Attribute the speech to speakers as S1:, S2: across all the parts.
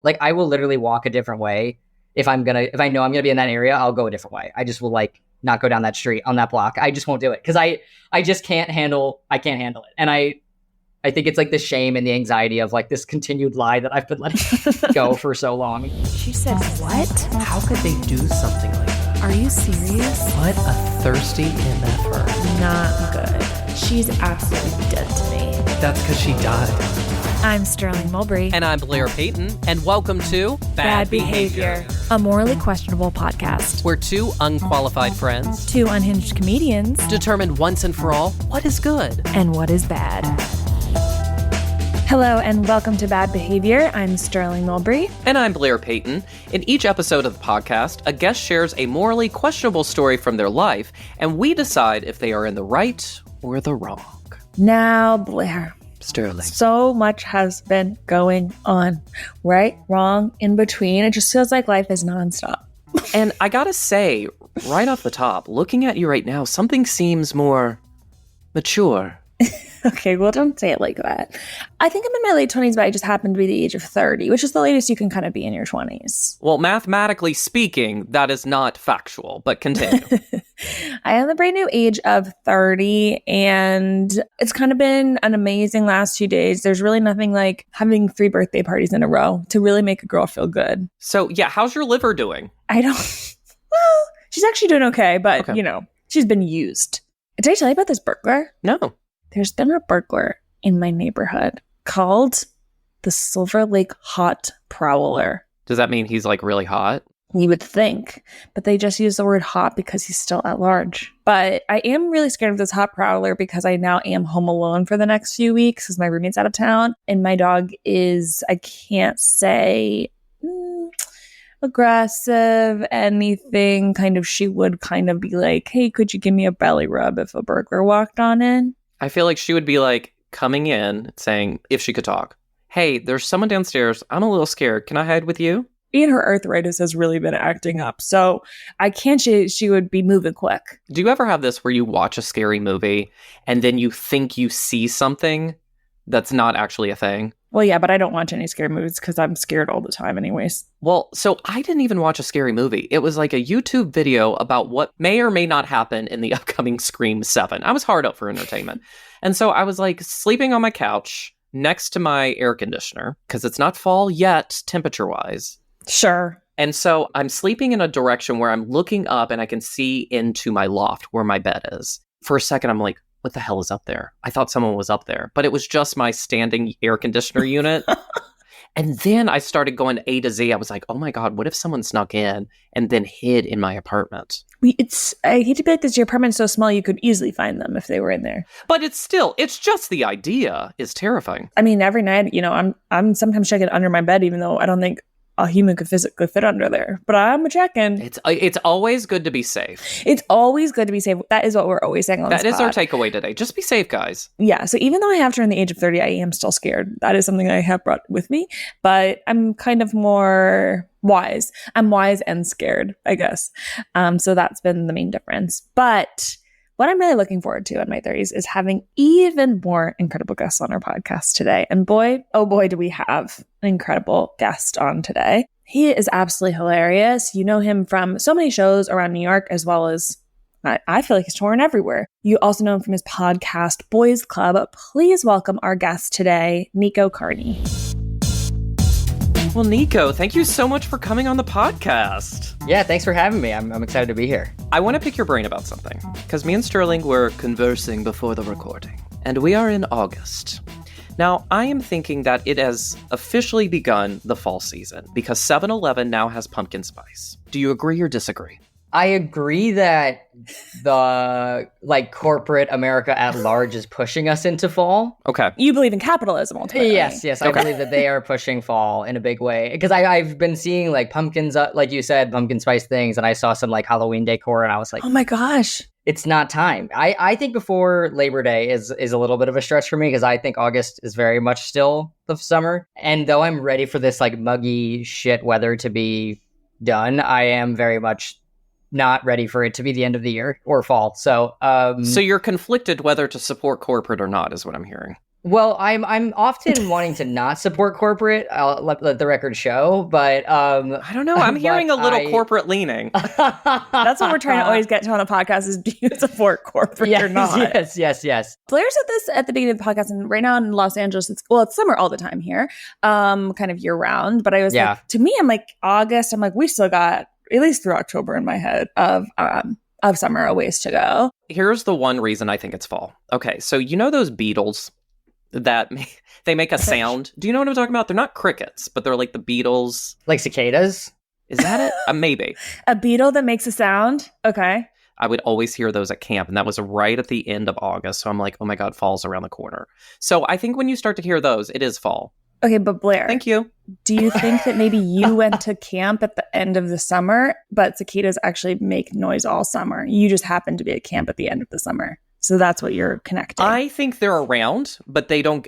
S1: Like, I will literally walk a different way. If I know I'm gonna be in that area, I'll go a different way. I just will like not go down that street on that block. I just won't do it because I just can't handle it. And I think it's like the shame and the anxiety of like this continued lie that I've been letting go for so long.
S2: She said, what?
S3: How could they do something like that?
S2: Are you serious?
S3: What a thirsty MFer.
S2: Not good. She's absolutely dead to me.
S3: That's because she died.
S2: I'm Sterling Mulberry.
S3: And I'm Blair Payton. And welcome to
S2: Bad Behavior, a morally questionable podcast.
S3: We're two unqualified friends,
S2: Two unhinged comedians,
S3: determined once and for all what is good
S2: and what is bad. Hello and welcome to Bad Behavior. I'm Sterling Mulberry.
S3: And I'm Blair Payton. In each episode of the podcast, a guest shares a morally questionable story from their life, and we decide if they are in the right or the wrong.
S2: Now, Blair.
S3: Sterling.
S2: So much has been going on. Right, wrong, in between. It just feels like life is nonstop.
S3: And I gotta say, right off the top, looking at you right now, something seems more mature.
S2: Okay, well, don't say it like that. I think I'm in my late 20s, but I just happen to be the age of 30, which is the latest you can kind of be in your 20s.
S3: Well, mathematically speaking, that is not factual, but continue.
S2: I am the brand new age of 30, and it's kind of been an amazing last few days. There's really nothing like having 3 birthday parties in a row to really make a girl feel good.
S3: So, yeah, how's your liver doing?
S2: Well, she's actually doing okay, but, you know, she's been used. Did I tell you about this burglar?
S3: No.
S2: There's been a burglar in my neighborhood called the Silver Lake Hot Prowler.
S3: Does that mean he's like really hot?
S2: You would think, but they just use the word hot because he's still at large. But I am really scared of this hot prowler because I now am home alone for the next few weeks because my roommate's out of town. And my dog is, I can't say aggressive, anything. Kind of, she would kind of be like, hey, could you give me a belly rub if a burglar walked on in?
S3: I feel like she would be like coming in saying, if she could talk, hey, there's someone downstairs. I'm a little scared. Can I hide with you?
S2: And her arthritis has really been acting up. So I can't, she would be moving quick.
S3: Do you ever have this where you watch a scary movie and then you think you see something that's not actually a thing?
S2: Well, yeah, but I don't watch any scary movies because I'm scared all the time anyways.
S3: Well, so I didn't even watch a scary movie. It was like a YouTube video about what may or may not happen in the upcoming Scream 7. I was hard up for entertainment. And so I was like sleeping on my couch next to my air conditioner because it's not fall yet, temperature-wise.
S2: Sure.
S3: And so I'm sleeping in a direction where I'm looking up and I can see into my loft where my bed is. For a second, I'm like, what the hell is up there? I thought someone was up there, but it was just my standing air conditioner unit. And then I started going A to Z. I was like, oh my God, what if someone snuck in and then hid in my apartment?
S2: I hate to be like this, your apartment's so small you could easily find them if they were in there.
S3: But it's just the idea is terrifying.
S2: I mean, every night, you know, I'm sometimes checking under my bed, even though I don't think a human could physically fit under there. But I'm checking.
S3: It's always good to be safe.
S2: It's always good to be safe. That is what we're always saying on this
S3: That is
S2: pod.
S3: our takeaway today. Just be safe, guys.
S2: Yeah. So even though I have turned the age of 30, I am still scared. That is something I have brought with me. But I'm kind of more wise. I'm wise and scared, I guess. So that's been the main difference. But what I'm really looking forward to in my 30s is having even more incredible guests on our podcast today. And boy, oh boy, do we have an incredible guest on today. He is absolutely hilarious. You know him from so many shows around New York, as well as I feel like he's touring everywhere. You also know him from his podcast, Boys Club. Please welcome our guest today, Nico Carney.
S3: Well, Nico, thank you so much for coming on the podcast.
S1: Yeah, thanks for having me. I'm excited to be here.
S3: I want to pick your brain about something, because me and Sterling were conversing before the recording, and we are in August. Now, I am thinking that it has officially begun the fall season, because 7-Eleven now has pumpkin spice. Do you agree or disagree?
S1: I agree that the corporate America at large is pushing us into fall.
S3: Okay.
S2: You believe in capitalism ultimately.
S1: Yes. Okay. I believe that they are pushing fall in a big way. Because I've been seeing like pumpkins, like you said, pumpkin spice things, and I saw some like Halloween decor, and I was like,
S2: oh my gosh.
S1: It's not time. I think before Labor Day is a little bit of a stretch for me because I think August is very much still the summer. And though I'm ready for this like muggy shit weather to be done, I am very much not ready for it to be the end of the year or fall. So
S3: you're conflicted whether to support corporate or not, is what I'm hearing.
S1: Well, I'm often wanting to not support corporate. I'll let the record show, but
S3: I don't know. I'm hearing a little corporate leaning.
S2: That's what we're trying to always get to on the podcast: is do you support corporate or not?
S1: Yes.
S2: Blair said this at the beginning of the podcast, and right now in Los Angeles, it's summer all the time here, kind of year round. But I was like, to me, I'm like August. I'm like, we still got at least through October in my head of summer a ways to go.
S3: Here's the one reason I think it's fall. Okay, so you know those beetles that they make a sound? Do you know what I'm talking about? They're not crickets, but they're like the beetles.
S1: Like cicadas?
S3: Is that it? Maybe.
S2: A beetle that makes a sound? Okay.
S3: I would always hear those at camp, and that was right at the end of August. So I'm like, oh my God, fall's around the corner. So I think when you start to hear those, it is fall.
S2: Okay, but Blair.
S3: Thank you.
S2: Do you think that maybe you went to camp at the end of the summer, but cicadas actually make noise all summer? You just happened to be at camp at the end of the summer. So that's what you're connecting.
S3: I think they're around, but they don't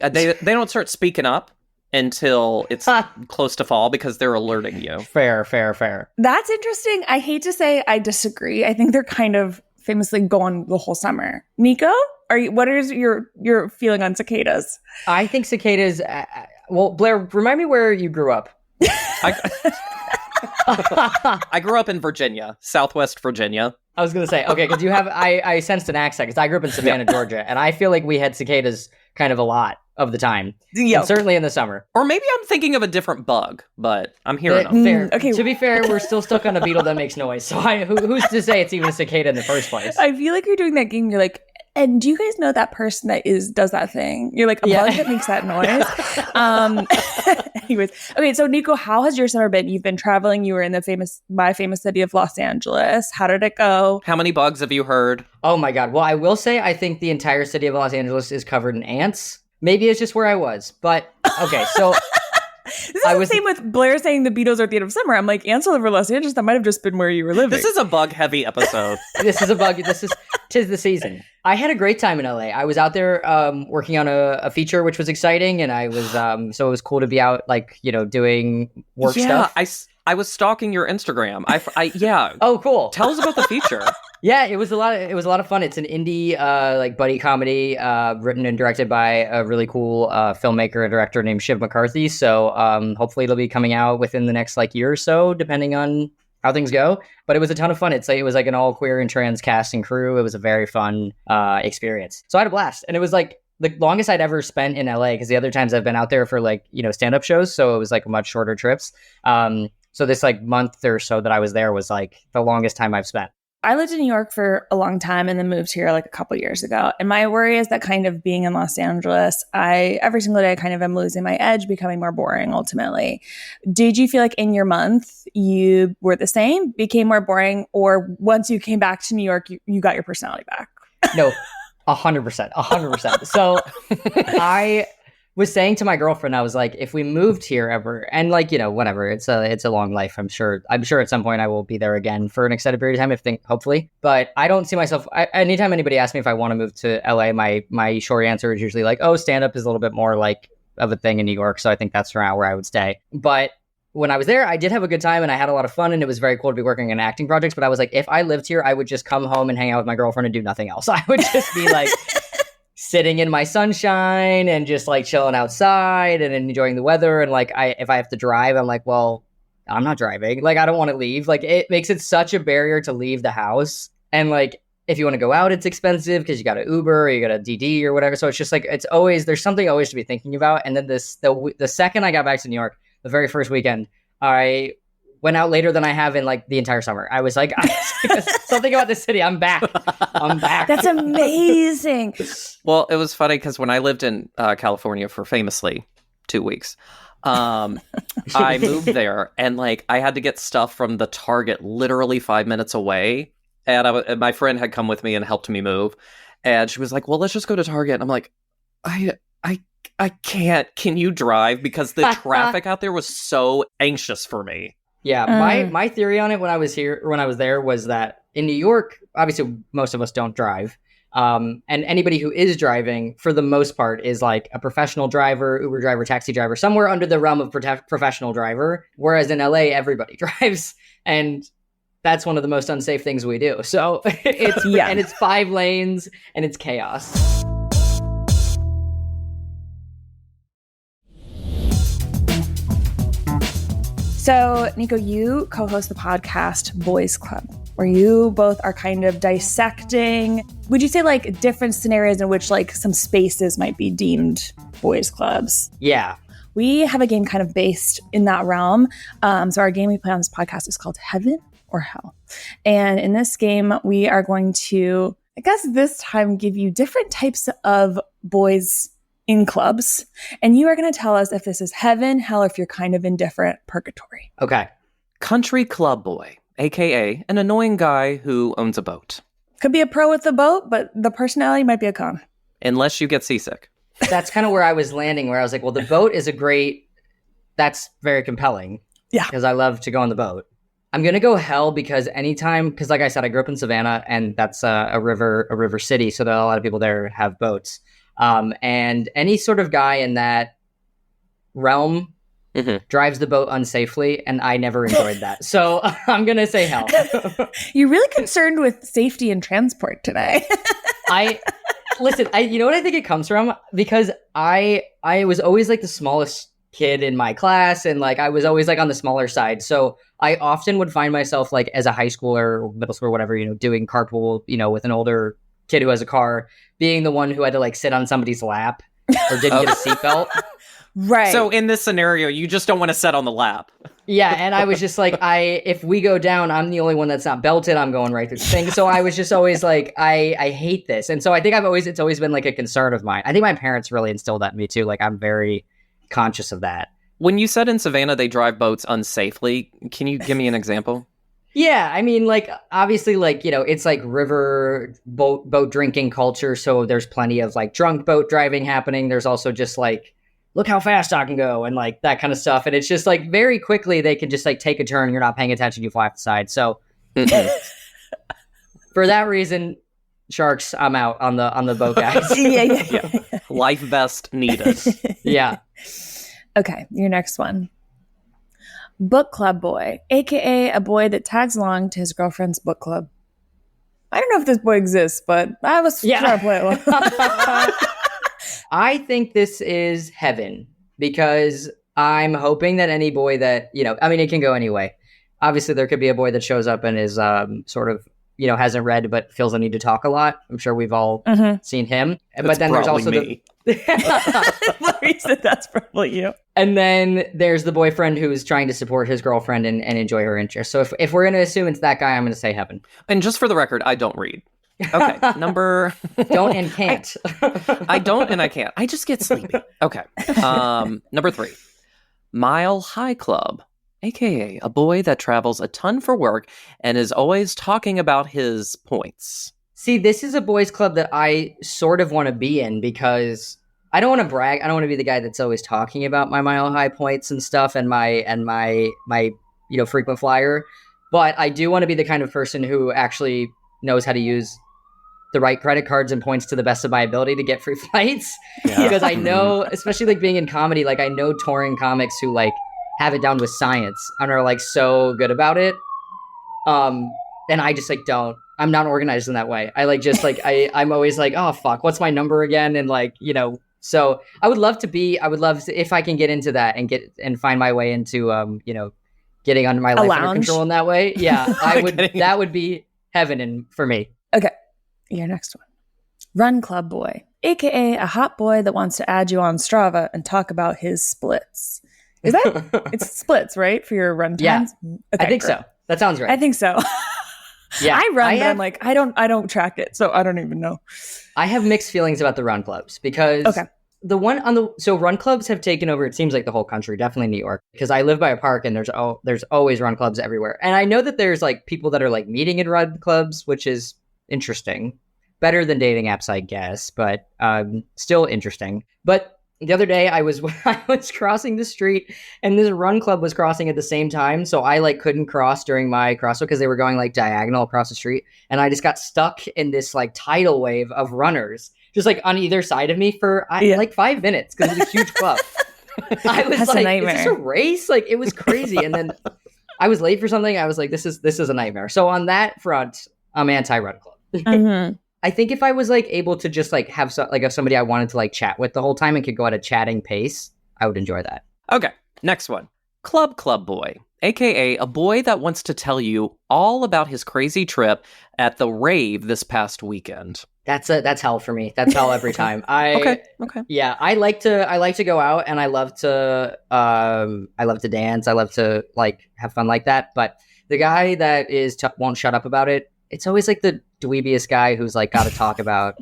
S3: start speaking up until it's close to fall because they're alerting you.
S1: Fair.
S2: That's interesting. I hate to say I disagree. I think they're kind of famously gone the whole summer. Nico, what is your feeling on cicadas?
S1: I think cicadas. Well, Blair, remind me where you grew up.
S3: I grew up in Virginia, Southwest Virginia.
S1: I was going to say, okay, because you have, I sensed an accent, because I grew up in Savannah, Georgia, and I feel like we had cicadas kind of a lot of the time. Yeah. Certainly in the summer.
S3: Or maybe I'm thinking of a different bug, but I'm hearing them.
S1: Fair. Okay. To be fair, we're still stuck on a beetle that makes noise, so who's to say it's even a cicada in the first place?
S2: I feel like you're doing that game, you're like, and do you guys know that person that does that thing? You're like, a bug that makes that noise. Anyways, okay. So Nico, how has your summer been? You've been traveling. You were in my famous city of Los Angeles. How did it go?
S3: How many bugs have you heard?
S1: Oh my God. Well, I will say, I think the entire city of Los Angeles is covered in ants. Maybe it's just where I was, but okay. So
S2: this is the same with Blair saying the Beatles are at the end of summer. I'm like, ants all over Los Angeles. That might have just been where you were living.
S3: This is a bug heavy episode.
S1: This is a bug. Tis the season. I had a great time in LA. I was out there working on a feature, which was exciting. And I was, so it was cool to be out, like, doing work stuff.
S3: I was stalking your Instagram. Yeah.
S1: Oh, cool.
S3: Tell us about the feature.
S1: Yeah, it was a lot of fun. It's an indie like buddy comedy written and directed by a really cool filmmaker and director named Shiv McCarthy. So hopefully it'll be coming out within the next year or so, depending on how things go. But it was a ton of fun. It was like an all queer and trans cast and crew. It was a very fun experience. So I had a blast, and it was like the longest I'd ever spent in LA, because the other times I've been out there for stand-up shows, so it was like much shorter trips. So this month or so that I was there was like the longest time I've spent.
S2: I lived in New York for a long time and then moved here a couple years ago. And my worry is that kind of being in Los Angeles, every single day I kind of am losing my edge, becoming more boring ultimately. Did you feel like in your month you were the same, became more boring, or once you came back to New York, you got your personality back?
S1: No, 100%. So I was saying to my girlfriend, I was like, if we moved here ever, and whatever, it's a long life. I'm sure at some point I will be there again for an extended period of time, hopefully. But I don't see myself. Anytime anybody asks me if I want to move to LA, my short answer is usually like, oh, stand up is a little bit more of a thing in New York, so I think that's around where I would stay. But when I was there, I did have a good time and I had a lot of fun, and it was very cool to be working on acting projects. But I was like, if I lived here, I would just come home and hang out with my girlfriend and do nothing else. I would just be like sitting in my sunshine and just chilling outside and enjoying the weather. And if I have to drive, I'm like, well, I'm not driving. I don't want to leave. It makes it such a barrier to leave the house. And if you want to go out, it's expensive because you got to Uber or you got to DD or whatever. So it's just there's something always to be thinking about. And then the second I got back to New York, the very first weekend, I went out later than I have in the entire summer. I was like, something about this city. I'm back.
S2: That's amazing.
S3: Well, it was funny because when I lived in California for famously 2 weeks, I moved there and I had to get stuff from the Target literally 5 minutes away. And my friend had come with me and helped me move. And she was like, well, let's just go to Target. And I'm like, I can't. Can you drive? Because the traffic out there was so anxious for me.
S1: Yeah, my theory on it when I was there was that in New York, obviously most of us don't drive. And anybody who is driving, for the most part, is a professional driver, Uber driver, taxi driver, somewhere under the realm of professional driver. Whereas in LA, everybody drives. And that's one of the most unsafe things we do. So and it's 5 lanes and it's chaos.
S2: So, Nico, you co-host the podcast Boys Club, where you both are kind of dissecting, would you say like different scenarios in which like some spaces might be deemed boys clubs?
S1: Yeah.
S2: We have a game kind of based in that realm. So our game we play on this podcast is called Heaven or Hell. And in this game, we are going to, I guess this time, give you different types of boys in clubs. And you are going to tell us if this is heaven, hell, or if you're kind of indifferent, purgatory.
S1: Okay.
S3: Country club boy, aka an annoying guy who owns a boat.
S2: Could be a pro with the boat, but the personality might be a con.
S3: Unless you get seasick.
S1: That's kind of where I was landing, where I was like, well, the boat is that's very compelling.
S2: Yeah.
S1: Because I love to go on the boat. I'm going to go hell because because like I said, I grew up in Savannah and that's a river city. So there are a lot of people there who have boats. And any sort of guy in that realm drives the boat unsafely. And I never enjoyed that. So I'm going to say hell.
S2: You're really concerned with safety and transport today.
S1: Listen, you know what I think it comes from? Because I was always like the smallest kid in my class, and like I was always like on the smaller side. So I often would find myself like as a high schooler or middle schooler, whatever, doing carpool, with an older kid who has a car, being the one who had to like sit on somebody's lap or didn't get a seatbelt.
S2: Right.
S3: So in this scenario, you just don't want to sit on the lap.
S1: Yeah, and I was just like, if we go down, I'm the only one that's not belted. I'm going right through the thing. So I was just always like, I hate this. And so I think it's always been like a concern of mine. I think my parents really instilled that in me too. Like I'm very conscious of that.
S3: When you said in Savannah they drive boats unsafely, can you give me an example?
S1: Yeah, I mean, like, obviously, like, it's like river boat drinking culture. So there's plenty of like drunk boat driving happening. There's also just like, look how fast I can go and like that kind of stuff. And it's just like very quickly they can just like take a turn. You're not paying attention. You fly off the side. So for that reason, sharks, I'm out on the boat, guys.
S3: Yeah. Life vest needed.
S1: Yeah.
S2: Okay, your next one. Book club boy, aka a boy that tags along to his girlfriend's book club. I don't know if this boy exists, but I was trying to play it along.
S1: I think this is heaven because I'm hoping that any boy that, it can go any way. Obviously, there could be a boy that shows up and is sort of, hasn't read but feels the need to talk a lot. I'm sure we've all seen him. But then there's also
S3: me.
S2: Larry said that's probably you.
S1: And then there's the boyfriend who's trying to support his girlfriend and enjoy her interests. So if we're going to assume it's that guy, I'm going to say heaven.
S3: And just for the record, I don't read. Okay, number...
S1: Don't and can't.
S3: I don't and I can't. I just get sleepy. Okay. Number 3. Mile High Club, a.k.a. a boy that travels a ton for work and is always talking about his points.
S1: See, this is a boys club that I sort of want to be in because I don't want to brag. I don't want to be the guy that's always talking about my mile high points and stuff and my frequent flyer. But I do want to be the kind of person who actually knows how to use the right credit cards and points to the best of my ability to get free flights. Yeah. Because I know, especially like being in comedy, like I know touring comics who like have it down with science and are like so good about it. And I just like don't. I'm not organized in that way. I like just like I'm always like, oh fuck, what's my number again? And like, so I would love to, if I can get into that and find my way into getting under my life under control in that way. Yeah, that would be heaven for me.
S2: Okay. Your next one. Run club boy, aka a hot boy that wants to add you on Strava and talk about his splits. Is that it's splits, right? For your run times?
S1: Yeah.
S2: Okay,
S1: I think so. That sounds right.
S2: I think so.
S1: Yeah.
S2: I run, but I'm like, I don't track it, so I don't even know.
S1: I have mixed feelings about the run clubs because so run clubs have taken over, it seems like the whole country, definitely New York, because I live by a park and there's always run clubs everywhere. And I know that there's like people that are like meeting in run clubs, which is interesting. Better than dating apps, I guess, but still interesting. But the other day I was crossing the street and this run club was crossing at the same time. So I like couldn't cross during my crosswalk because they were going like diagonal across the street. And I just got stuck in this like tidal wave of runners just like on either side of me for like 5 minutes because it was a huge club. I was
S2: That's
S1: like,
S2: a nightmare.
S1: Is this a race? Like it was crazy. And then I was late for something. I was like, this is a nightmare. So on that front, I'm anti-run club.
S2: Mm-hmm.
S1: I think if I was like able to just like have if somebody I wanted to like chat with the whole time and could go at a chatting pace, I would enjoy that.
S3: Okay, next one. Club boy, aka a boy that wants to tell you all about his crazy trip at the rave this past weekend.
S1: That's hell for me. That's hell every time.
S3: Okay.
S1: Yeah, I like to go out, and I love to dance. I love to like have fun like that. But the guy that won't shut up about it, it's always like the dweebiest guy who's like got to talk about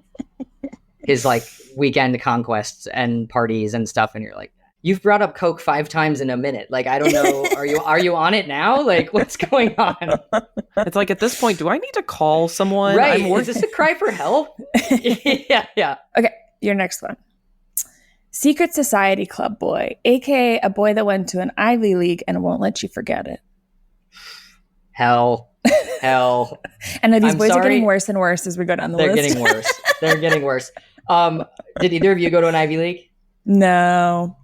S1: his like weekend conquests and parties and stuff, and you're like, you've brought up Coke 5 times in a minute. Like, I don't know. Are you on it now? Like, what's going on?
S3: It's like, at this point, do I need to call someone?
S1: Right. Is this a cry for help? Yeah.
S2: Okay, your next one. Secret Society Club boy, aka a boy that went to an Ivy League and won't let you forget it.
S1: Hell.
S2: And these boys are getting worse and worse as we go down the list.
S1: They're getting worse. Did either of you go to an Ivy League?
S2: No.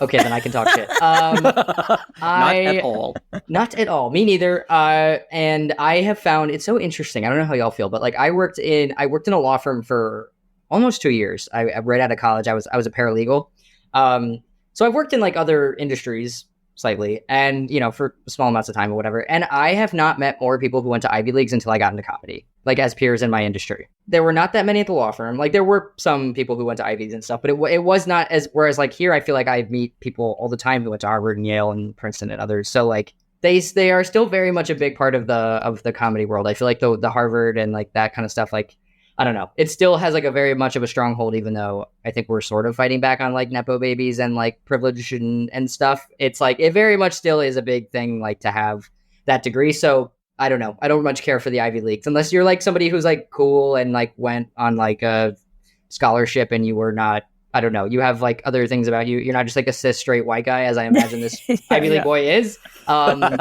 S1: Okay, then I can talk shit. Not
S3: at all.
S1: Not at all. Me neither. And I have found it's so interesting. I don't know how y'all feel, but like I worked in a law firm for almost 2 years. I right out of college. I was a paralegal. So I've worked in like other industries slightly, and for small amounts of time or whatever. And I have not met more people who went to Ivy Leagues until I got into comedy, like as peers in my industry. There were not that many at the law firm. Like there were some people who went to Ivies and stuff, but it was not as. Whereas like here, I feel like I meet people all the time who went to Harvard and Yale and Princeton and others. So like they are still very much a big part of the comedy world. I feel like the Harvard and like that kind of stuff, like I don't know. It still has like a very much of a stronghold, even though I think we're sort of fighting back on like Nepo babies and like privilege and stuff. It's like, it very much still is a big thing, like to have that degree. So I don't know. I don't much care for the Ivy Leagues unless you're like somebody who's like cool and like went on like a scholarship and you were not, I don't know. You have like other things about you. You're not just like a cis straight white guy, as I imagine this Ivy League boy is.
S3: Can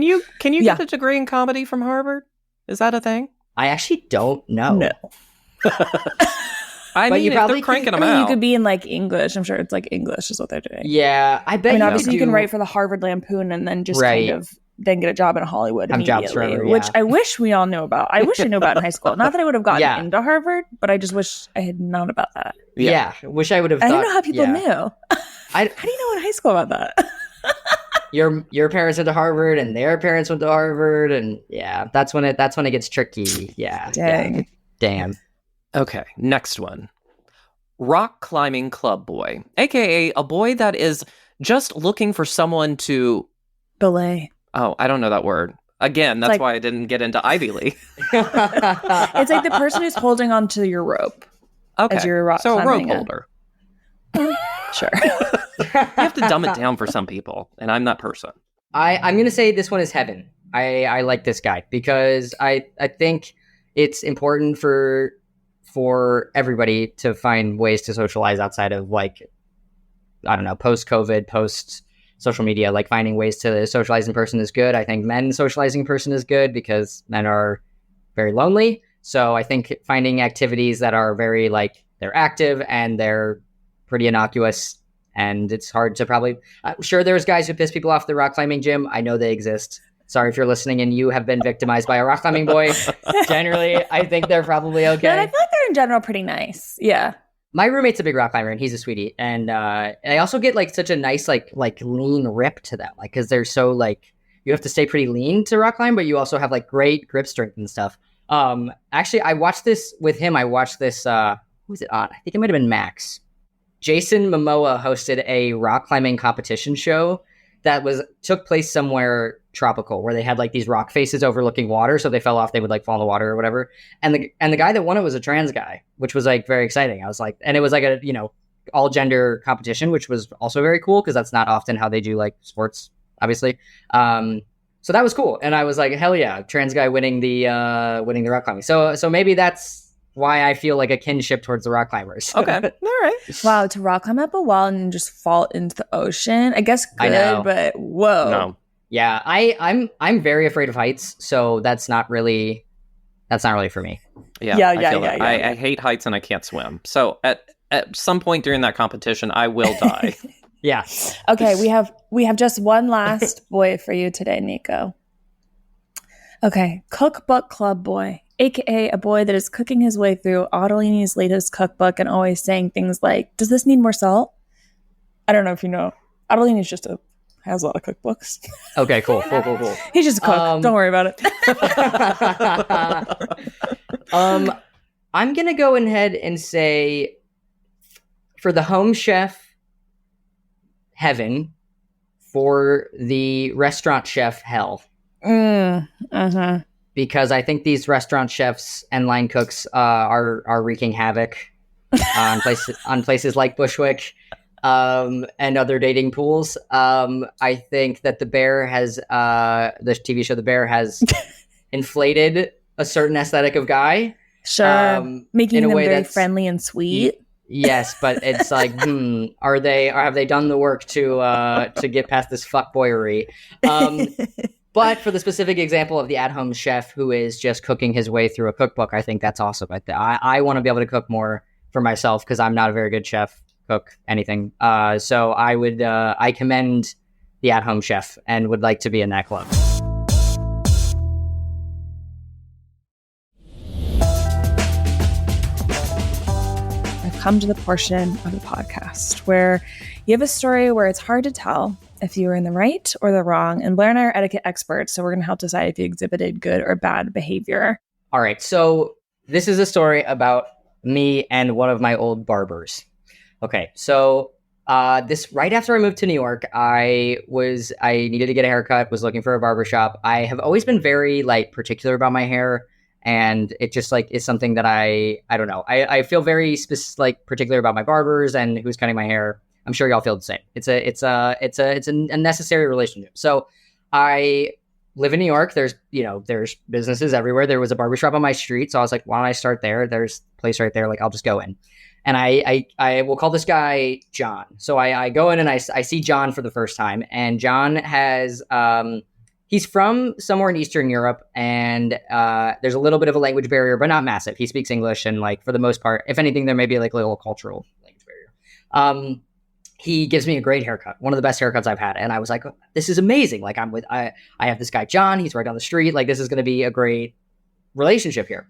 S3: you get a degree in comedy from Harvard? Is that a thing?
S1: I actually don't know.
S2: No.
S3: I mean, you probably cranking them out.
S2: You could be in like English. I'm sure it's like English is what they're doing.
S1: Yeah, I bet.
S2: Obviously, you can write for the Harvard Lampoon and then just kind of then get a job in Hollywood immediately, which I wish we all knew about. I wish I knew about in high school. Not that I would have gotten into Harvard, but I just wish I had known about that.
S1: Yeah, wish I would have.
S2: I don't know how people knew. How do you know in high school about that?
S1: Your parents went to Harvard and their parents went to Harvard, and that's when it gets tricky. Yeah.
S2: Dang.
S1: Yeah. Damn.
S3: Okay, next one. Rock climbing club boy, aka a boy that is just looking for someone to
S2: belay.
S3: Oh, I don't know that word. Again, that's why I didn't get into Ivy League.
S2: It's like the person who's holding onto your rope.
S3: Okay.
S2: As you're rock
S3: so a rope
S2: climbing
S3: holder.
S2: Sure.
S3: You have to dumb it down for some people, and I'm that person.
S1: I'm going to say this one is heaven. I like this guy because I think it's important for everybody to find ways to socialize outside of like, I don't know, post-COVID, post-social media, like finding ways to socialize in person is good. I think men socializing in person is good because men are very lonely. So I think finding activities that are very like, they're active and they're pretty innocuous, and it's hard to probably, I'm sure there's guys who piss people off at the rock climbing gym. I know they exist. Sorry if you're listening and you have been victimized by a rock climbing boy. Generally, I think they're probably okay.
S2: Yeah, I feel like they're in general pretty nice. Yeah.
S1: My roommate's a big rock climber and he's a sweetie. And I also get like such a nice like lean rip to them. Like, cause they're so like, you have to stay pretty lean to rock climb, but you also have like great grip strength and stuff. Actually I watched this with him. Who was it on? I think it might've been Max. Jason Momoa hosted a rock climbing competition show that took place somewhere tropical, where they had like these rock faces overlooking water. So they fell off, they would like fall in the water or whatever. And the guy that won it was a trans guy, which was like very exciting. I was like, and it was like a, all gender competition, which was also very cool because that's not often how they do like sports, obviously. So that was cool. And I was like, hell yeah, trans guy winning the rock climbing. So maybe that's why I feel like a kinship towards the rock climbers.
S3: Okay. All right.
S2: Wow, to rock climb up a wall and just fall into the ocean. I guess good, but whoa.
S3: No.
S1: Yeah, I'm very afraid of heights, so that's not really for me.
S2: Yeah.
S3: I hate heights and I can't swim. So at some point during that competition, I will die.
S1: Yeah.
S2: Okay, we have just one last boy for you today, Nico. Okay, cookbook club boy, aka a boy that is cooking his way through Ottolini's latest cookbook and always saying things like, "Does this need more salt?" I don't know if you know. Ottolini is just a has a lot of cookbooks.
S1: Okay, cool.
S2: He's just a cook. Don't worry about it.
S1: I'm gonna go ahead and say for the home chef, heaven. For the restaurant chef, hell. Because I think these restaurant chefs and line cooks are wreaking havoc on places like Bushwick and other dating pools. I think that The Bear has the TV show The Bear has inflated a certain aesthetic of guy.
S2: Sure, making them very friendly and sweet.
S1: Yes, but it's like, have they done the work to get past this fuckboyery? But for the specific example of the at-home chef who is just cooking his way through a cookbook, I think that's awesome. I want to be able to cook more for myself because I'm not a very good chef, cook, anything. So I commend the at-home chef and would like to be in that club.
S2: Come to the portion of the podcast where you have a story where it's hard to tell if you were in the right or the wrong, and Blair and I are etiquette experts, so we're going to help decide if you exhibited good or bad behavior.
S1: All right, so this is a story about me and one of my old barbers. Okay, so this right after I moved to New York, I needed to get a haircut, was looking for a barbershop. I have always been very particular about my hair. And it just is something that I don't know. I feel very particular about my barbers and who's cutting my hair. I'm sure y'all feel the same. It's a necessary relationship. So I live in New York. There's businesses everywhere. There was a barbershop on my street. So I was like, why don't I start there? There's a place right there. I'll just go in. And I will call this guy John. So I go in and I see John for the first time. And John has, he's from somewhere in Eastern Europe, and there's a little bit of a language barrier, but not massive. He speaks English, and for the most part, if anything, there may be a little cultural language barrier. He gives me a great haircut, one of the best haircuts I've had, and I was like, "This is amazing!" I have this guy John. He's right down the street. This is going to be a great relationship here.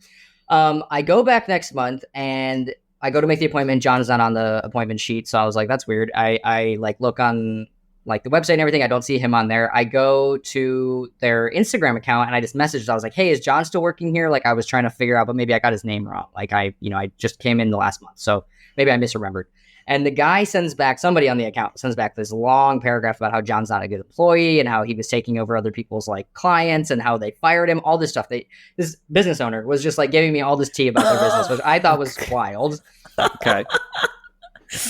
S1: I go back next month, and I go to make the appointment. John is not on the appointment sheet, so I was like, "That's weird." I look on the website and everything. I don't see him on there. I go to their Instagram account and I just messaged. I was like, hey, is John still working here? I was trying to figure out, but maybe I got his name wrong. I just came in the last month. So maybe I misremembered. And the guy somebody on the account sends back this long paragraph about how John's not a good employee and how he was taking over other people's clients and how they fired him, all this stuff. This business owner was just giving me all this tea about their business, which I thought was wild.
S3: Okay.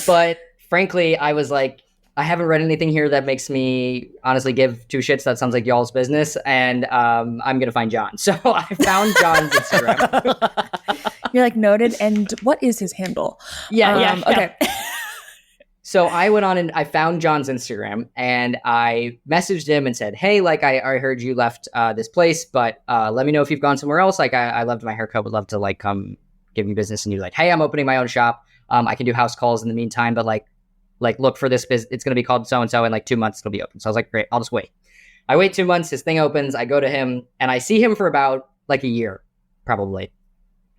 S1: But frankly, I was like, I haven't read anything here that makes me honestly give two shits. That sounds like y'all's business. And I'm going to find John. So I found John's Instagram.
S2: You're noted. And what is his handle?
S1: Yeah.
S2: Okay.
S1: So I went on and I found John's Instagram and I messaged him and said, hey, I heard you left this place, but let me know if you've gone somewhere else. I loved my haircut, would love to come give me business. And you're like, hey, I'm opening my own shop. I can do house calls in the meantime, but look for this business. It's going to be called so-and-so. In 2 months, it'll be open. So I was like, great, I'll just wait. I wait 2 months. His thing opens. I go to him and I see him for about a year, probably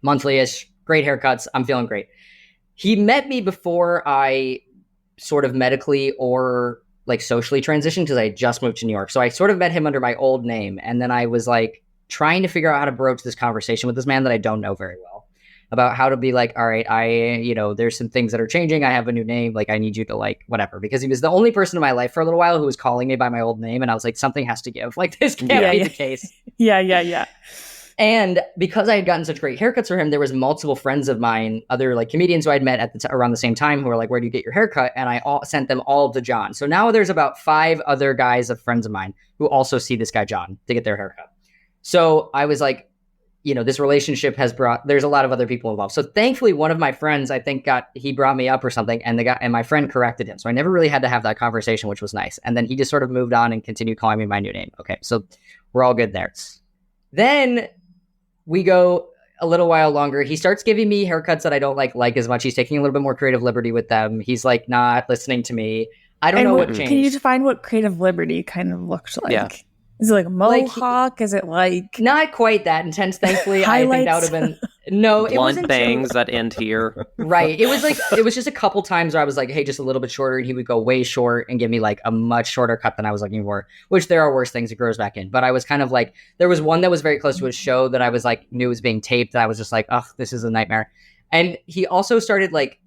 S1: monthly-ish. Great haircuts. I'm feeling great. He met me before I sort of medically or socially transitioned because I just moved to New York. So I sort of met him under my old name. And then I was trying to figure out how to broach this conversation with this man that I don't know very well. About how to be all right, there's some things that are changing. I have a new name. I need you to whatever. Because he was the only person in my life for a little while who was calling me by my old name. And I was like, something has to give. This can't be the case.
S2: Yeah.
S1: And because I had gotten such great haircuts for him, there was multiple friends of mine, other comedians who I'd met at around the same time who were like, where do you get your haircut? And I sent them all to John. So now there's about 5 other guys of friends of mine who also see this guy, John, to get their haircut. So I was like, this relationship there's a lot of other people involved. So thankfully, one of my friends, I think he brought me up or something, and my friend corrected him. So I never really had to have that conversation, which was nice. And then he just sort of moved on and continued calling me my new name. Okay, so we're all good there. Then we go a little while longer. He starts giving me haircuts that I don't like as much. He's taking a little bit more creative liberty with them. He's not listening to me. I don't know what changed.
S2: Can you define what creative liberty kind of looked like?
S3: Yeah.
S2: Is it a mohawk? Is it
S1: not quite that intense? Thankfully, I think that would have been No, it
S3: blunt
S1: wasn't
S3: bangs that end here.
S1: Right. It was just a couple times where I was like, hey, just a little bit shorter. And he would go way short and give me like a much shorter cut than I was looking for, which there are worse things. It grows back in. But I was kind of like, there was one that was very close to a show that I was like, knew was being taped. That I was just like, oh, this is a nightmare. And he also started like,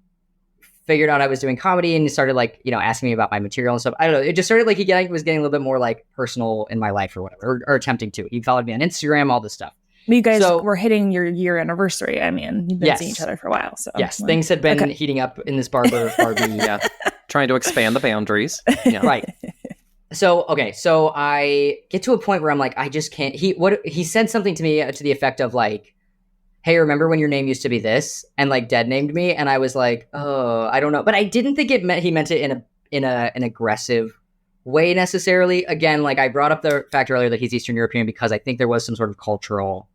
S1: figured out I was doing comedy and he started like, asking me about my material and stuff. I don't know. It just started like was getting a little bit more like personal in my life or whatever, or attempting to. He followed me on Instagram, all this stuff.
S2: You guys were hitting your year anniversary. I mean, you've been
S1: yes.
S2: seeing each other for a while. So
S1: yes, things had been heating up in this Barbie.
S3: Yeah, trying to expand the boundaries. Yeah.
S1: Right. So I get to a point where I'm like, I just can't. He said something to me to the effect of like, hey, remember when your name used to be this? And like dead named me. And I was like, oh, I don't know. But I didn't think he meant it in an aggressive way necessarily. Again, like I brought up the fact earlier that he's Eastern European because I think there was some sort of cultural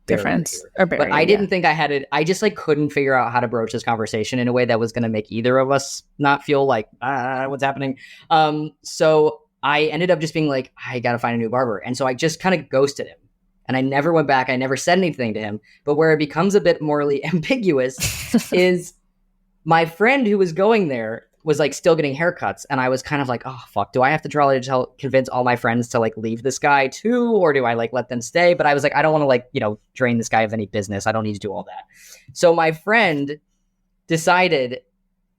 S2: difference
S1: or barrier, but I didn't think I had it. I just like couldn't figure out how to broach this conversation in a way that was going to make either of us not feel like what's happening. So I ended up just being like, I got to find a new barber. And so I just kind of ghosted him and I never went back. I never said anything to him, but where it becomes a bit morally ambiguous is my friend who was going there was like still getting haircuts. And I was kind of like, oh, fuck, do I have to convince all my friends to like leave this guy too? Or do I like let them stay? But I was like, I don't want to like, drain this guy of any business. I don't need to do all that. So my friend decided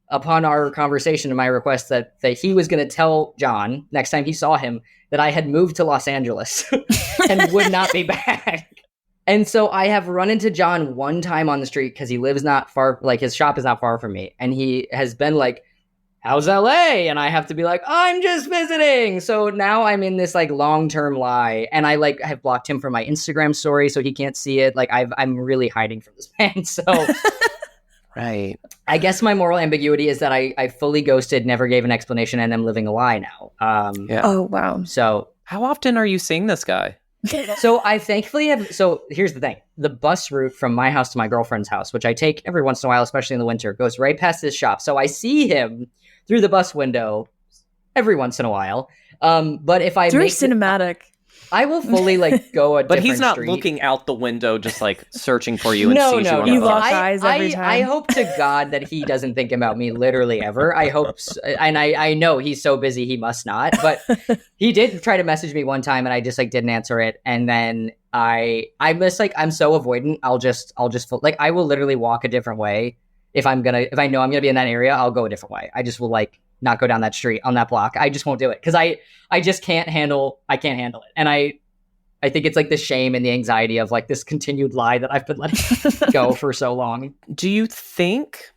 S1: upon our conversation and my request that he was going to tell John next time he saw him that I had moved to Los Angeles and would not be back. And so I have run into John one time on the street because he lives not far, like his shop is not far from me. And he has been like, how's LA? And I have to be like, I'm just visiting. So now I'm in this like long-term lie. And I like have blocked him from my Instagram story so he can't see it. Like I'm really hiding from this man. So
S3: right.
S1: I guess my moral ambiguity is that I fully ghosted, never gave an explanation, and am living a lie now.
S3: Yeah.
S2: Oh, wow.
S1: So
S3: how often are you seeing this guy?
S1: So I thankfully have, so here's the thing. The bus route from my house to my girlfriend's house, which I take every once in a while, especially in the winter, goes right past his shop. So I see him through the bus window every once in a while. But if I
S2: it's very cinematic.
S1: I will fully like go a
S3: but
S1: different
S3: he's not
S1: street.
S3: Looking out the window, just like searching for you and sees you.
S2: You lock eyes every time.
S1: I hope to God that he doesn't think about me literally ever. I hope, and I know he's so busy he must not. But he did try to message me one time, and I just like didn't answer it. And then I'm just like I'm so avoidant. I'll just like I will literally walk a different way if I know I'm gonna be in that area. I'll go a different way. I just will like not go down that street on that block. I just won't do it because I just can't handle it. And I think it's like the shame and the anxiety of like this continued lie that I've been letting go for so long.
S3: Do you think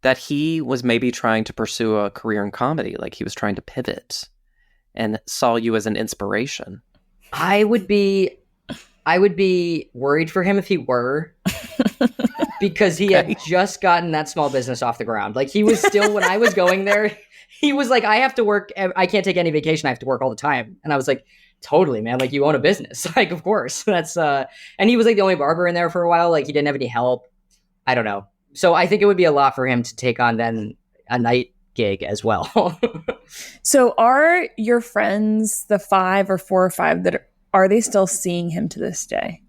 S3: that he was maybe trying to pursue a career in comedy? Like he was trying to pivot and saw you as an inspiration?
S1: I would be worried for him if he were. Because he had just gotten that small business off the ground. Like he was still, when I was going there, he was like, I have to work. I can't take any vacation. I have to work all the time. And I was like, totally, man. Like you own a business. Like, of course that's, and he was like the only barber in there for a while. Like he didn't have any help. I don't know. So I think it would be a lot for him to take on then a night gig as well.
S2: So are your friends, the 5 or 4 or 5 are they still seeing him to this day?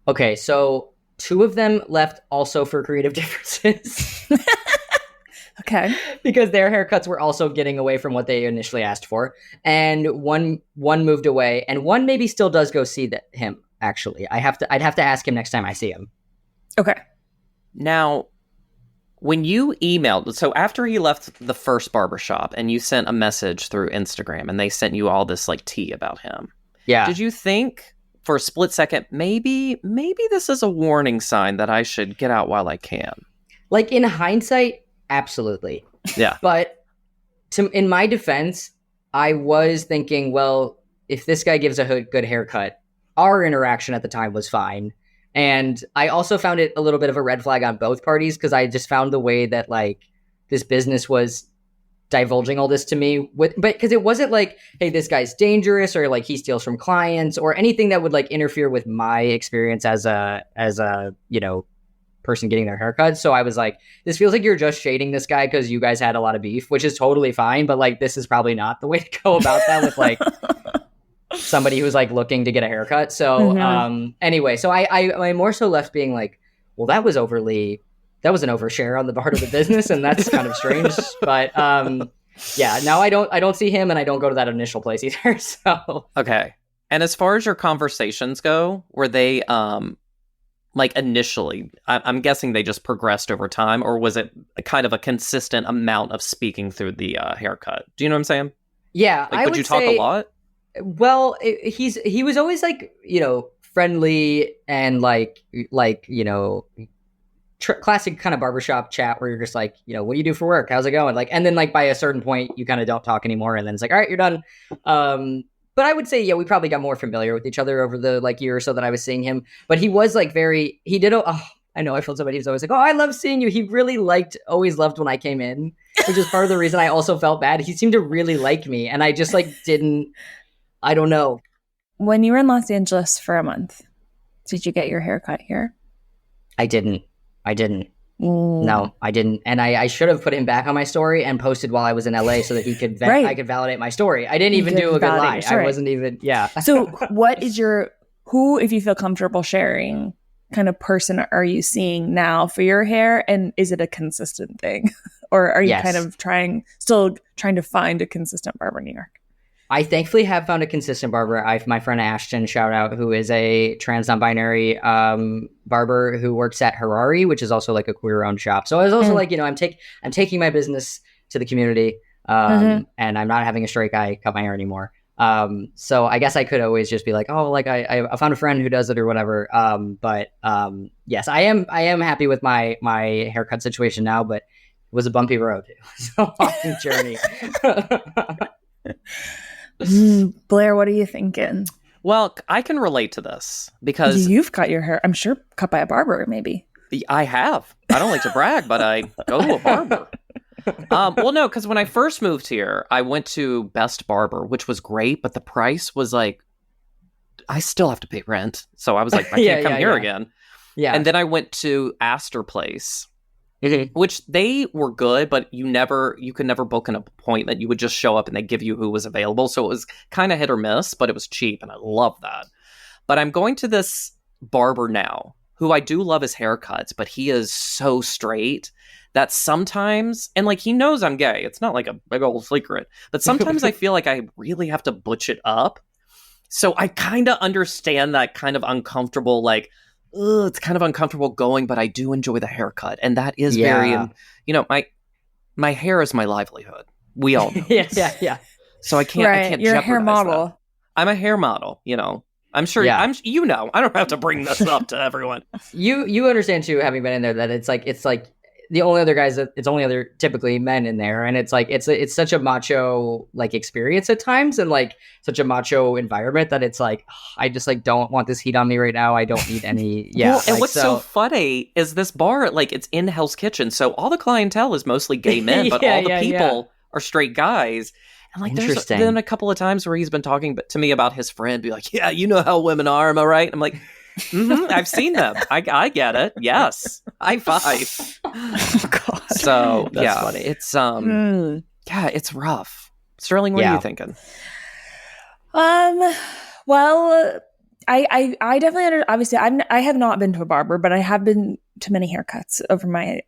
S1: Okay. So 2 of them left also for creative differences.
S2: Okay.
S1: Because their haircuts were also getting away from what they initially asked for. And one moved away, and one maybe still does go see him, actually. I'd have to ask him next time I see him.
S2: Okay.
S3: Now, when you emailed, so after he left the first barbershop and you sent a message through Instagram and they sent you all this like tea about him.
S1: Yeah.
S3: Did you think for a split second, maybe this is a warning sign that I should get out while I can?
S1: Like in hindsight, absolutely.
S3: Yeah.
S1: But in my defense, I was thinking, well, if this guy gives a good haircut, our interaction at the time was fine. And I also found it a little bit of a red flag on both parties because I just found the way that like this business was divulging all this to me but because it wasn't like, hey, this guy's dangerous or like he steals from clients or anything that would like interfere with my experience as a person getting their haircut. So I was like, this feels like you're just shading this guy because you guys had a lot of beef, which is totally fine. But like, this is probably not the way to go about that with like somebody who's like looking to get a haircut. So anyway, so I more so left being like, well, that was an overshare on the part of the business, and that's kind of strange. But yeah, now I don't see him, and I don't go to that initial place either. So
S3: okay. And as far as your conversations go, were they like initially? I'm guessing they just progressed over time, or was it a kind of a consistent amount of speaking through the haircut? Do you know what I'm saying?
S1: Yeah,
S3: like, would you talk a lot?
S1: Well, he was always like, friendly and like classic kind of barbershop chat where you're just like, what do you do for work? How's it going? Like, and then like by a certain point, you kind of don't talk anymore, and then it's like, all right, you're done. But I would say, yeah, we probably got more familiar with each other over the like year or so that I was seeing him. But he was like I know I felt so bad. He was always like, oh, I love seeing you. He really always loved when I came in, which is part of the reason I also felt bad. He seemed to really like me, and I just like I don't know.
S2: When you were in Los Angeles for a month, did you get your hair cut here?
S1: I didn't. No, I didn't. And I should have put him back on my story and posted while I was in LA so that he could I could validate my story. I didn't even do a good lie. I wasn't even, yeah.
S2: So what is who, if you feel comfortable sharing, kind of person are you seeing now for your hair? And is it a consistent thing? Or are you kind of still trying to find a consistent barber in New York?
S1: I thankfully have found a consistent barber. My friend Ashton, shout out, who is a trans non-binary barber who works at Harari, which is also like a queer-owned shop. So I was also like, I'm taking my business to the community, and I'm not having a straight guy cut my hair anymore. So I guess I could always just be like, oh, like I found a friend who does it or whatever. But yes, I am happy with my haircut situation now, but it was a bumpy road. It was a long journey.
S2: Blair, what are you thinking?
S3: Well, I can relate to this because
S2: you've got your hair, I'm sure, cut by a barber, maybe.
S3: I have. I don't like to brag, but I go to a barber. Well, no, because when I first moved here, I went to Best Barber, which was great, but the price was like, I still have to pay rent. So I was like, I can't come here again. Yeah. And then I went to Astor Place, which they were good, but you could never book an appointment. You would just show up and they give you who was available. So it was kind of hit or miss, but it was cheap, and I love that. But I'm going to this barber now, who I do love his haircuts, but he is so straight that sometimes, and like he knows I'm gay, it's not like a big old secret, but sometimes I feel like I really have to butch it up. So I kind of understand that kind of uncomfortable, like, it's kind of uncomfortable going, but I do enjoy the haircut. And that is very, my hair is my livelihood. We all know this.
S1: Yeah.
S3: So I can't
S2: You're a hair model.
S3: That. I'm a hair model, I'm sure, I don't have to bring this up to everyone.
S1: You understand too, having been in there, that it's like the only other guys it's only other typically men in there, and it's like it's such a macho like experience at times, and like such a macho environment that it's like I just like don't want this heat on me right now. I don't need any
S3: Well, and what's so funny is this bar, like, it's in Hell's Kitchen, so all the clientele is mostly gay men, but all the people are straight guys. And like there's been a couple of times where he's been talking to me about his friend, be like, yeah, you know how women are, am I right? I'm like, I've seen them. I get it. Yes. High five.
S2: Oh, God.
S3: So
S1: that's funny.
S3: It's it's rough. Sterling, what are you thinking?
S2: Well, I definitely obviously I have not been to a barber, but I have been to many haircuts over my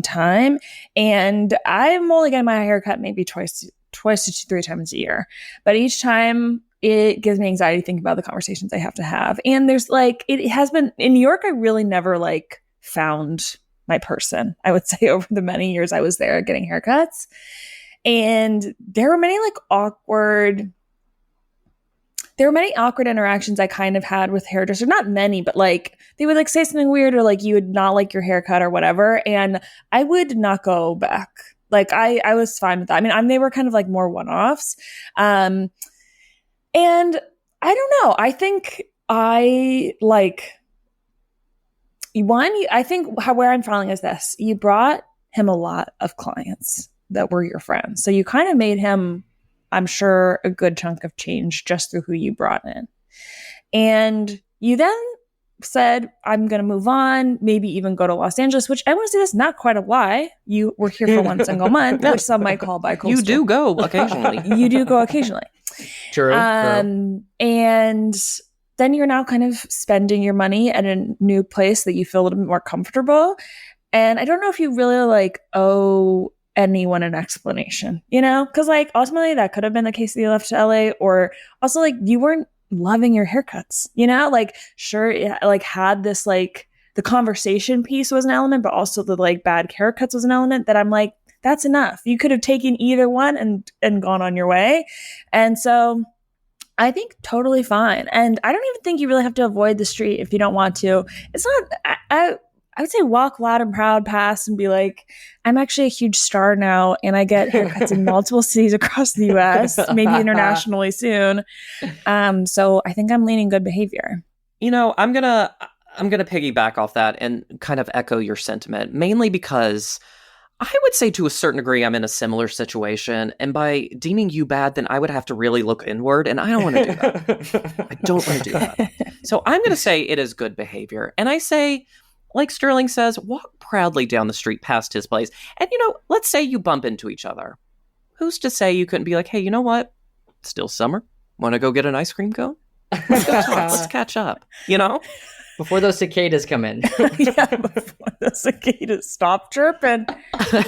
S2: time, and I'm only getting my haircut maybe twice to 3 times a year. But each time it gives me anxiety thinking about the conversations I have to have. And there's like, it has been in New York, I really never like found my person, I would say, over the many years I was there getting haircuts. And there were many awkward interactions I kind of had with hairdressers. Not many, but like they would like say something weird, or like you would not like your haircut or whatever. And I would not go back. Like I was fine with that. I mean, they were kind of like more one-offs. And I don't know. I think I think where I'm falling is this. You brought him a lot of clients that were your friends. So you kind of made him, I'm sure, a good chunk of change just through who you brought in. And you then said, I'm going to move on, maybe even go to Los Angeles, which I want to say this, not quite a lie. You were here for one single month, which some might call bicoastal.
S3: You do go occasionally.
S2: You do go occasionally.
S1: True.
S2: And then you're now kind of spending your money at a new place that you feel a little bit more comfortable. And I don't know if you really like owe anyone an explanation, you know? Because like ultimately that could have been the case that you left to LA, or also like you weren't loving your haircuts, you know? Like sure, it, like had this like the conversation piece was an element, but also the like bad haircuts was an element that I'm like, that's enough. You could have taken either one and gone on your way. And so I think totally fine. And I don't even think you really have to avoid the street if you don't want to. It's not, I would say walk loud and proud past and be like, I'm actually a huge star now and I get haircuts in multiple cities across the US, maybe internationally soon. So I think I'm leaning good behavior.
S3: You know, I'm gonna piggyback off that and kind of echo your sentiment, mainly because I would say to a certain degree I'm in a similar situation, and by deeming you bad, then I would have to really look inward, and I don't want to do that. I don't want to do that. So I'm going to say it is good behavior. And I say, like Sterling says, walk proudly down the street past his place. And, you know, let's say you bump into each other. Who's to say you couldn't be like, hey, you know what? It's still summer. Want to go get an ice cream cone? Let's go talk. Let's catch up, you know?
S1: Before those cicadas come in.
S2: Yeah, before the cicadas stop chirping.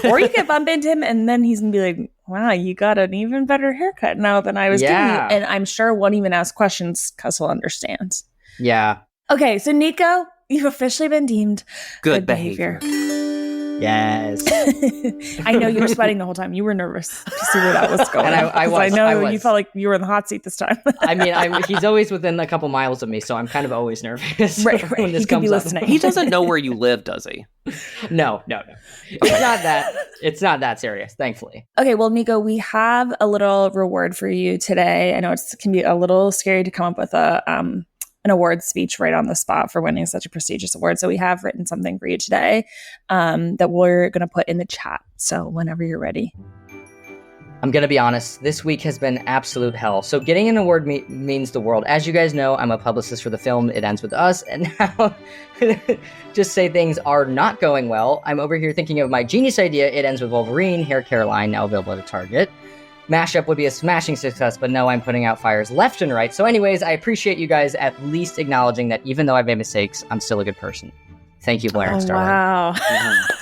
S2: Or you could bump into him and then he's going to be like, wow, you got an even better haircut now than I was giving you. And I'm sure won't even ask questions because he'll understand.
S1: Yeah.
S2: Okay, so Nico, you've officially been deemed good behavior.
S1: Yes.
S2: I know you were sweating the whole time. You were nervous to see where that was going.
S1: And I was.
S2: You felt like you were in the hot seat this time.
S1: I mean, he's always within a couple miles of me, so I'm kind of always nervous.
S2: Right.
S1: When this
S2: he could
S1: comes
S2: be
S1: up.
S2: listening.
S3: He doesn't know where you live, does he?
S1: No. It's not that serious, thankfully.
S2: Okay, well, Nico, we have a little reward for you today. I know it can be a little scary to come up with an award speech right on the spot for winning such a prestigious award. So we have written something for you today that we're going to put in the chat. So whenever you're ready.
S1: I'm going to be honest, this week has been absolute hell. So getting an award means the world. As you guys know, I'm a publicist for the film It Ends With Us. And now, just say things are not going well. I'm over here thinking of my genius idea, It Ends With Wolverine, hair care line, now available at Target. Mashup would be a smashing success, but no, I'm putting out fires left and right. So anyways, I appreciate you guys at least acknowledging that even though I've made mistakes, I'm still a good person. Thank you, Blair and Starlight.
S2: Wow.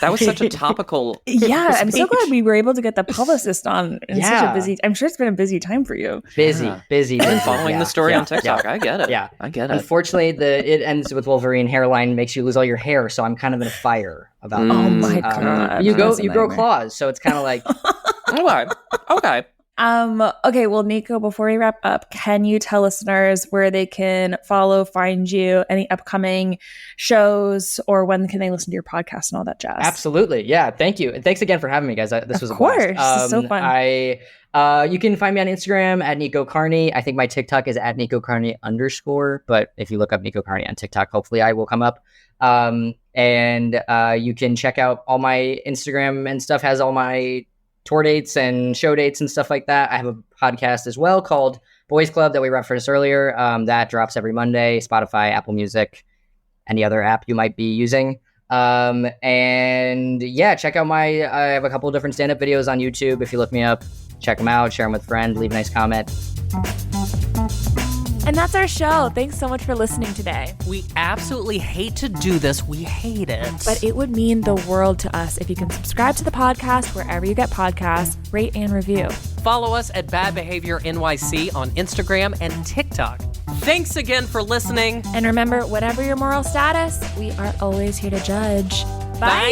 S3: That was such a topical
S2: Yeah, I'm so glad we were able to get the publicist on in such a
S1: Yeah.
S2: busy, I'm sure it's been a busy time for you.
S1: Busy.
S3: I've been following the story on TikTok. I get it.
S1: Yeah.
S3: I get it.
S1: Unfortunately, It Ends With Wolverine hairline makes you lose all your hair, so I'm kind of in a fire about
S2: Oh
S1: this.
S2: my God.
S1: You
S2: That's a
S1: grow
S2: nightmare.
S1: claws, so it's kind of like
S3: Okay.
S2: Okay, well, Nico, before we wrap up, can you tell listeners where they can follow, find you, any upcoming shows, or when can they listen to your podcast and all that jazz?
S1: Absolutely. Yeah. Thank you. And thanks again for having me, guys. This was a
S2: course.
S1: blast.
S2: This is so fun.
S1: You can find me on Instagram at Nico Carney. I think my TikTok is at Nico Carney _, but if you look up Nico Carney on TikTok, hopefully I will come up. And you can check out all my Instagram and stuff has all my tour dates and show dates and stuff like that. I have a podcast as well called Boys Club that we referenced earlier. That drops every Monday, Spotify, Apple Music, any other app you might be using. And yeah, check out I have a couple of different stand-up videos on YouTube. If you look me up, check them out, share them with friends, leave a nice comment.
S2: And that's our show. Thanks so much for listening today.
S3: We absolutely hate to do this. We hate it.
S2: But it would mean the world to us if you can subscribe to the podcast wherever you get podcasts, rate and review.
S3: Follow us at Bad Behavior NYC on Instagram and TikTok. Thanks again for listening.
S2: And remember, whatever your moral status, we are always here to judge.
S3: Bye.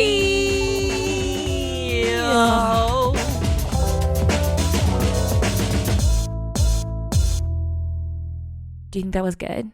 S2: Do you think that was good?